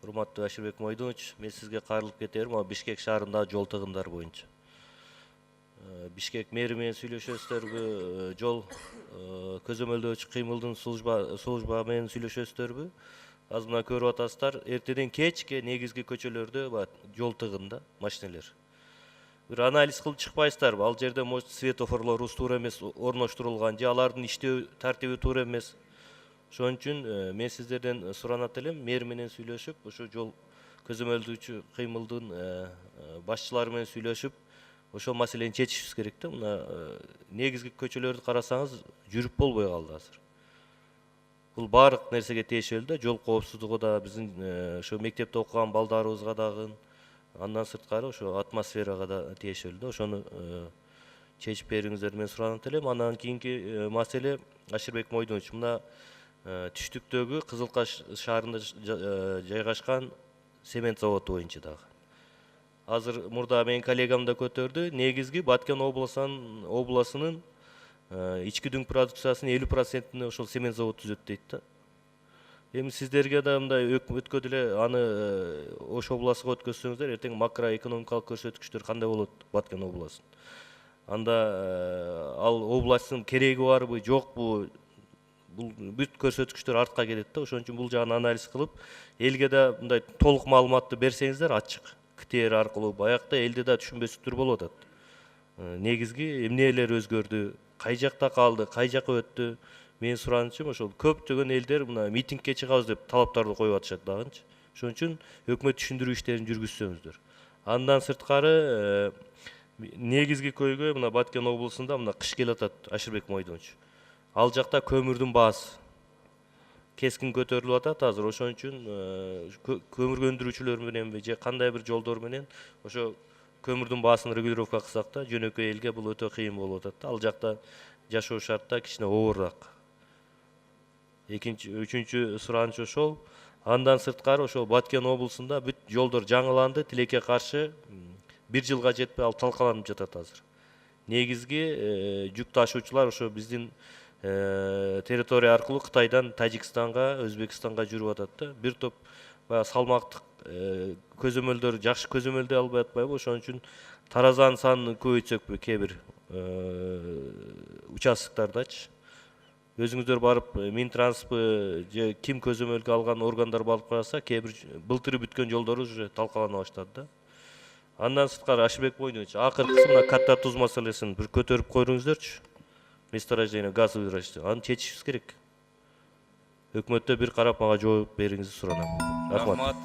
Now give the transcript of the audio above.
Урматтуу Ашырбек Мойдонович, мен сизге кайрылып кетерим Бишкек шаарындагы жол тыгындары боюнча. Бишкек мэри менен сүйлөшөсүздарбы, жол көзөмөлдөөчү кыймылдын служба менен сүйлөшөсүздарбы? Азыр мына көрүп атасыздар, эртеден кечке негизги көчөлөрдө жол тыгын да машинелер. Бир анализ кылып чыкпайсыздарбы? Ал жерде может светофорлорубуз туура эмес орноштурулган, же алардын иштөө тартиби туура эмес. Ошон үчүн мен сиздерден суранат элем, мэр менен сүйлөшүп, ошо жол көзөмөлдөөчү кыймылдын башчылары менен сүйлөшүп, ошол маселени чечишибиз керек да. Мына негизги көчөлөрдү карасаңыз, жүрүп болбой калды азыр. Бул баардык нерсеге тиешелүү да, жол коопсуздугу да, биздин ошо мектепте окуган балдарыбызга дагы, андан сырткары ошо атмосферага да тиешелүү да. Ошону чечип бериңиздерди мен суранат элем. Андан кийинки маселе, Ашырбек Мойдонович, мына түштүктөгү Кызыл Каш шаарында жайгашкан цемент заводу боюнча дагы. Азыр мурда менин коллегам да көтөрдү. Негизги Баткен обласынын ички дүң продукциясынын 50%-ни ошол цемент заводу түзөт дейт да. Эми сиздерге да мындай өкмөткө деле аны Ош обласыга өткөзсөңүздөр, эртең макроэкономикалык көрсөткүчтөр кандай болот Баткен обласынын? Анда ал областтын кереги барбы, жокпу? Бул бүт көрсөткүчтөр артка кетет да. Ошон үчүн бул жагын анализ кылып, элге да мындай толук маалыматты берсеңиздер ачык, КТР аркылуу, баягы элде да түшүнбөстүктөр болуп атат. Негизги эмнелер өзгөрдү, кай жакта калды, кай жака өттү? Менин суранычым ошол, көптөгөн элдер мына митингге чыгабыз деп талаптарды коюп атышат дагынчы. Ошон үчүн өкмөт түшүндүрүү иштерин жүргүзсөңүздөр. Андан сырткары негизги көйгөй мына Баткен облусунда мына кыш келип атат, Ашырбек Мойдонович. Ал жакта көмүрдүн баасы кескин көтөрүлүп атат азыр. Ошон үчүн көмүр өндүрүүчүлөр мененби же кандай бир жолдор менен ошо көмүрдүн баасын регулировка кылсак да, жөнөкөй элге бул өтө кыйын болуп атат да. Ал жакта жашоо шарттары кичине оорураак. Үчүнчү сураныч ошол. Андан сырткары ошол Баткен облусунда бүт жолдор жаңыланды, тилекке каршы 1 жылга жетпей ал талкаланып жатат азыр. Негизги жүк ташуучулар ошо биздин территория аркылуу Кытайдан Тажикстанга, Өзбекстанга жүрүп атат да. Бир топ баягы салмактык көзөмөлдөр жакшы көзөмөлдөй албай атпайбы? Ошон үчүн таразанын санын көбөйтсөкпү кээ бир участоктардачы? Өзүңүздөр барып Минтранспы же ким көзөмөлгө алган органдар барып караса, кээ бир былтыры бүткөн жолдору уже талкалана баштады да. Андан сырткары Ашырбек Мойдонович, акыркысы мына катта туз маселесин бир көтөрүп койдуңуздарчы. Месторождение, газ выдырачты. Аны чечишибиз керек. Өкмөттө бир карап мага жооп бериңизди суранам. Рахмат.